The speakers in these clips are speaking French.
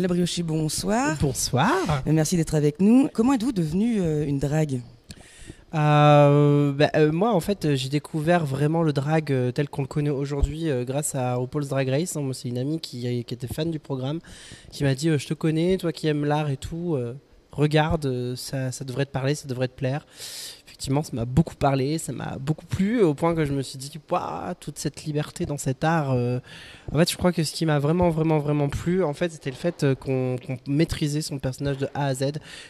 La Briochée, bonsoir. Bonsoir. Merci d'être avec nous. Comment êtes-vous devenue une drague? Moi, en fait, j'ai découvert vraiment le drag tel qu'on le connaît aujourd'hui grâce à RuPaul's Drag Race. Moi, c'est une amie qui était fan du programme, qui m'a dit je te connais, toi qui aimes l'art et tout, regarde, ça devrait te parler, ça devrait te plaire. Effectivement, ça m'a beaucoup parlé, ça m'a beaucoup plu, au point que je me suis dit, waouh, toute cette liberté dans cet art. En fait, je crois que ce qui m'a vraiment plu, en fait, c'était le fait qu'on maîtrisait son personnage de A à Z,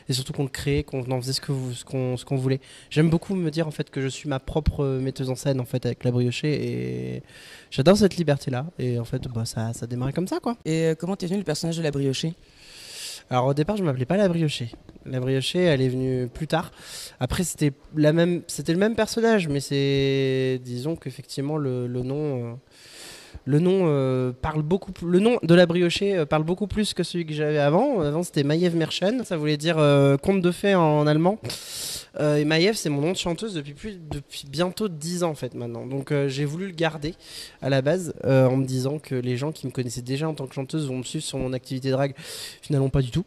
et surtout qu'on le créait, qu'on en faisait ce qu'on voulait. J'aime beaucoup me dire en fait que je suis ma propre metteuse en scène en fait avec La Briochée, et j'adore cette liberté-là. Et en fait, ça a démarré comme ça, quoi. Et comment t'es venu le personnage de La Briochée? Alors au départ, je m'appelais pas La Briochée. La Briochée, elle est venue plus tard. Après, c'était le même personnage, mais disons qu'effectivement le nom parle beaucoup. Le nom de La Briochée parle beaucoup plus que celui que j'avais avant. Avant, c'était Maiev Merchen. Ça voulait dire conte de fées en allemand. Et Maiev, c'est mon nom de chanteuse depuis bientôt 10 ans en fait maintenant. Donc j'ai voulu le garder à la base en me disant que les gens qui me connaissaient déjà en tant que chanteuse vont me suivre sur mon activité drague. Finalement pas du tout.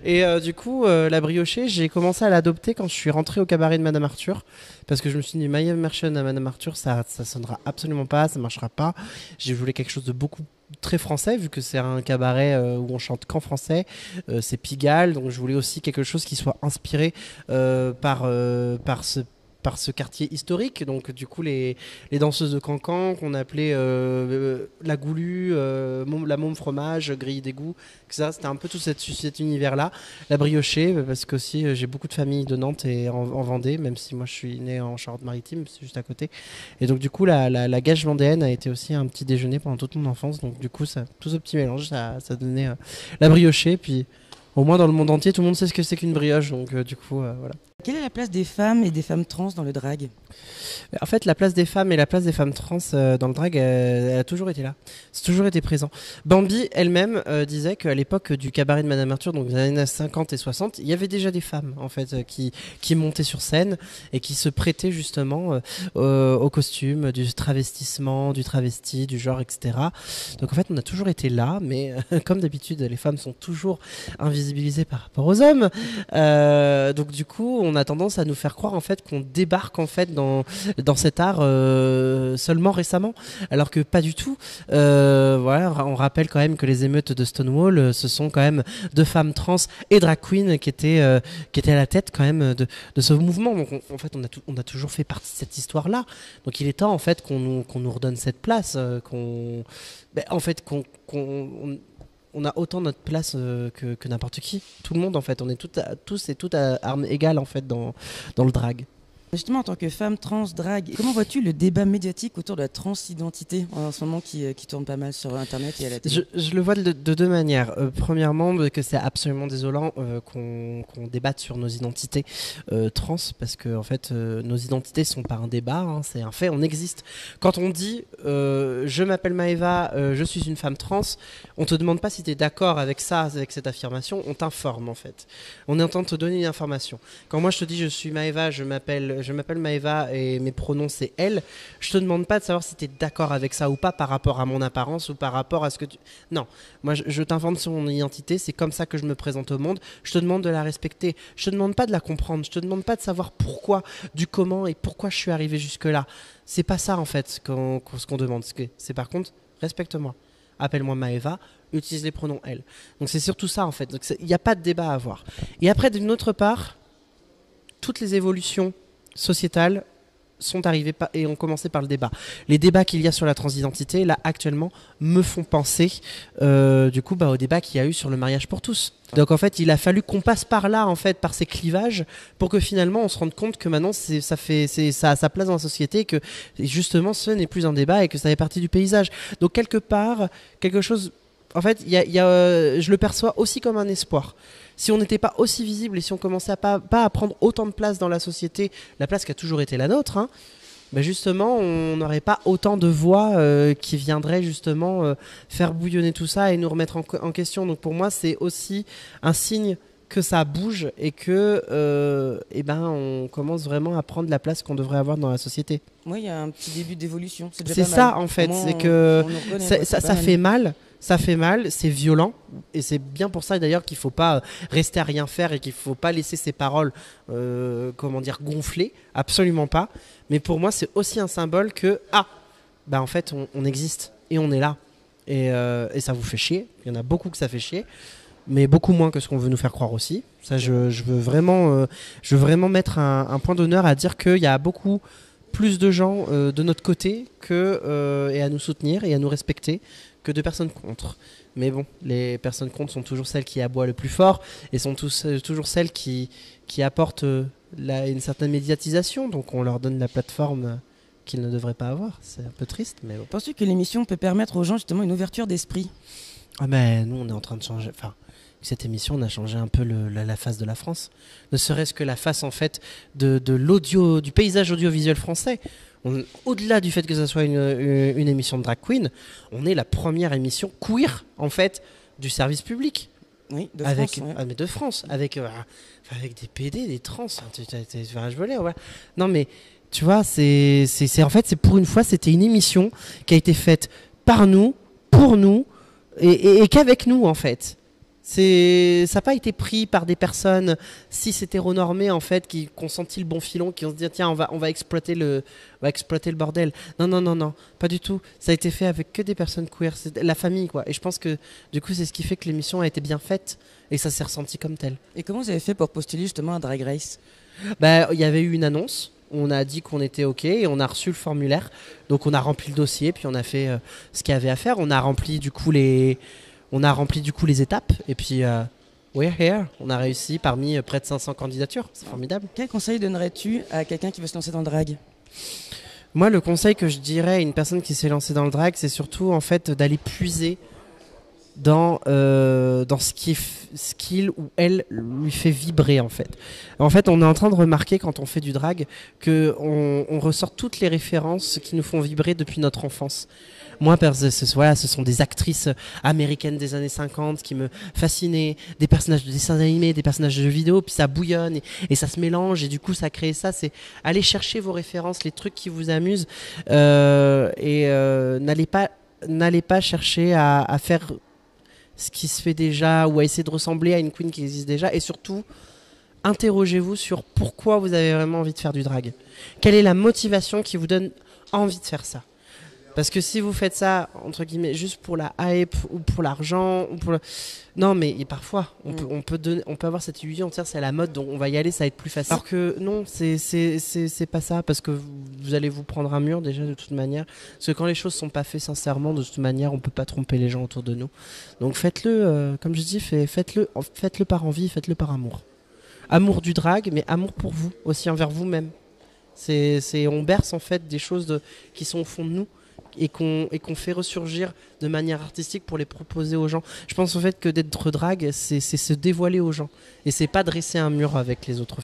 Et du coup La Briochée, j'ai commencé à l'adopter quand je suis rentré au cabaret de Madame Arthur, parce que je me suis dit Maiev Merchen à Madame Arthur, ça sonnera absolument pas, ça marchera pas. J'ai voulu quelque chose de beaucoup très français, vu que c'est un cabaret où on chante qu'en français, c'est Pigalle, donc je voulais aussi quelque chose qui soit inspiré par ce quartier historique. Donc du coup les danseuses de Cancan qu'on appelait la Goulue, la Môme Fromage, Grille d'égout, ça c'était un peu tout cet univers là. La Briochée, parce que aussi j'ai beaucoup de familles de Nantes et en Vendée, même si moi je suis né en Charente-Maritime, c'est juste à côté. Et donc du coup la gage vendéenne a été aussi un petit déjeuner pendant toute mon enfance. Donc du coup tout ce petit mélange ça donnait La Briochée. Puis au moins dans le monde entier tout le monde sait ce que c'est qu'une brioche. Donc du coup voilà. Quelle est la place des femmes et des femmes trans dans le drag? En fait, la place des femmes et la place des femmes trans dans le drag, elle a toujours été là. C'est toujours été présent. Bambi elle-même disait qu'à l'époque du cabaret de Madame Arthur, donc dans les années 50 et 60, il y avait déjà des femmes en fait qui montaient sur scène et qui se prêtaient justement au costume, du travestissement, du travesti, du genre, etc. Donc en fait, on a toujours été là, mais comme d'habitude, les femmes sont toujours invisibilisées par rapport aux hommes. Donc du coup, on a tendance à nous faire croire en fait qu'on débarque en fait dans cet art seulement récemment, alors que pas du tout. Voilà, on rappelle quand même que les émeutes de Stonewall, ce sont quand même deux femmes trans et drag queen qui étaient à la tête quand même de ce mouvement. Donc en fait, on a toujours fait partie de cette histoire-là. Donc il est temps en fait qu'on nous redonne cette place, qu'on on a autant notre place que n'importe qui. Tout le monde en fait, on est tous et toutes à armes égales en fait dans le drag. Justement, en tant que femme trans, drague, comment vois-tu le débat médiatique autour de la transidentité en ce moment qui tourne pas mal sur Internet et à la télé? Je le vois de deux manières. Premièrement, que c'est absolument désolant qu'on débatte sur nos identités trans, parce que en fait, nos identités sont pas un débat, hein, c'est un fait, on existe. Quand on dit je m'appelle Maëva, je suis une femme trans, on te demande pas si tu es d'accord avec ça, avec cette affirmation, on t'informe en fait. On est en train de te donner une information. Quand moi je te dis je suis Maëva, je m'appelle Maëva et mes pronoms c'est elle, je te demande pas de savoir si tu es d'accord avec ça ou pas par rapport à mon apparence ou par rapport à ce que tu... Non, moi je t'informe sur mon identité, c'est comme ça que je me présente au monde, je te demande de la respecter, je te demande pas de la comprendre, je te demande pas de savoir pourquoi, du comment et pourquoi je suis arrivé jusque là. C'est pas ça en fait ce qu'on demande, c'est par contre respecte-moi, appelle-moi Maëva, utilise les pronoms elle. Donc c'est surtout ça en fait, donc il n'y a pas de débat à avoir. Et après d'une autre part, toutes les évolutions sociétales sont arrivées et ont commencé par le débat. Les débats qu'il y a sur la transidentité, là, actuellement, me font penser, du coup, au débat qu'il y a eu sur le mariage pour tous. Donc, en fait, il a fallu qu'on passe par là, en fait, par ces clivages, pour que finalement, on se rende compte que maintenant, ça a sa place dans la société, et que justement, ce n'est plus un débat et que ça fait partie du paysage. Donc, quelque part, quelque chose... En fait, je le perçois aussi comme un espoir. Si on n'était pas aussi visible et si on commençait pas à prendre autant de place dans la société, la place qui a toujours été la nôtre, hein, justement, on n'aurait pas autant de voix qui viendraient justement faire bouillonner tout ça et nous remettre en question. Donc pour moi, c'est aussi un signe que ça bouge et que on commence vraiment à prendre la place qu'on devrait avoir dans la société. Oui, il y a un petit début d'évolution. C'est ça en fait, c'est que ça fait mal. ça fait mal, c'est violent, et c'est bien pour ça d'ailleurs qu'il faut pas rester à rien faire et qu'il faut pas laisser ses paroles, gonfler, absolument pas. Mais pour moi, c'est aussi un symbole que en fait, on existe et on est là, et ça vous fait chier. Il y en a beaucoup que ça fait chier, mais beaucoup moins que ce qu'on veut nous faire croire aussi. Ça, je veux vraiment mettre un point d'honneur à dire qu'il y a beaucoup plus de gens de notre côté et à nous soutenir et à nous respecter que de personnes contre. Mais bon, les personnes contre sont toujours celles qui aboient le plus fort et sont toujours celles qui apportent une certaine médiatisation. Donc on leur donne la plateforme qu'ils ne devraient pas avoir. C'est un peu triste, mais bon. Penses-tu que l'émission peut permettre aux gens justement une ouverture d'esprit? Ah ben nous on est en train de changer. Enfin, cette émission on a changé un peu la face de la France. Ne serait-ce que la face en fait de l'audio, du paysage audiovisuel français. Au-delà du fait que ça soit une émission de drag queen, on est la première émission queer en fait du service public. Oui, de avec, France. Ouais. mais de France, avec des PD, des trans, tu vas voler, ouais. Non mais tu vois, c'est en fait c'est pour une fois c'était une émission qui a été faite par nous, pour nous et qu'avec nous en fait. Ça n'a pas été pris par des personnes cis-hétéronormées en fait qui ont senti le bon filon, qui ont se dit tiens on va exploiter le bordel. Non, pas du tout. Ça a été fait avec que des personnes queer, c'est la famille quoi. Et je pense que du coup c'est ce qui fait que l'émission a été bien faite et ça s'est ressenti comme tel. Et comment vous avez fait pour postuler justement à Drag Race? Bah il y avait eu une annonce. On a dit qu'on était OK et on a reçu le formulaire. Donc on a rempli le dossier puis on a fait ce qu'il y avait à faire. On a rempli du coup les étapes et puis we're here. On a réussi parmi près de 500 candidatures. C'est formidable. Quel conseil donnerais-tu à quelqu'un qui veut se lancer dans le drag? Moi, le conseil que je dirais à une personne qui s'est lancée dans le drag, c'est surtout en fait d'aller puiser dans ce qu'il ou elle lui fait vibrer en fait. En fait, on est en train de remarquer quand on fait du drag que on ressort toutes les références qui nous font vibrer depuis notre enfance. Moi, ce sont des actrices américaines des années 50 qui me fascinaient, des personnages de dessins animés, des personnages de jeux vidéo, puis ça bouillonne et ça se mélange et du coup ça crée ça. C'est aller chercher vos références, les trucs qui vous amusent n'allez pas chercher à faire ce qui se fait déjà ou à essayer de ressembler à une queen qui existe déjà et surtout interrogez-vous sur pourquoi vous avez vraiment envie de faire du drag. Quelle est la motivation qui vous donne envie de faire ça? Parce que si vous faites ça, entre guillemets, juste pour la hype ou pour l'argent, non, mais parfois, on peut avoir cette illusion, c'est la mode, donc on va y aller, ça va être plus facile. Alors que non, c'est pas ça, parce que vous allez vous prendre un mur déjà de toute manière. Parce que quand les choses sont pas faites sincèrement, de toute manière, on peut pas tromper les gens autour de nous. Donc faites-le, comme je dis, faites-le par envie, faites-le par amour. Amour du drag, mais amour pour vous, aussi envers vous-même. On berce en fait des choses qui sont au fond de nous. Et qu'on fait ressurgir de manière artistique pour les proposer aux gens. Je pense au fait que d'être drag, c'est se dévoiler aux gens. Et c'est pas dresser un mur avec les autres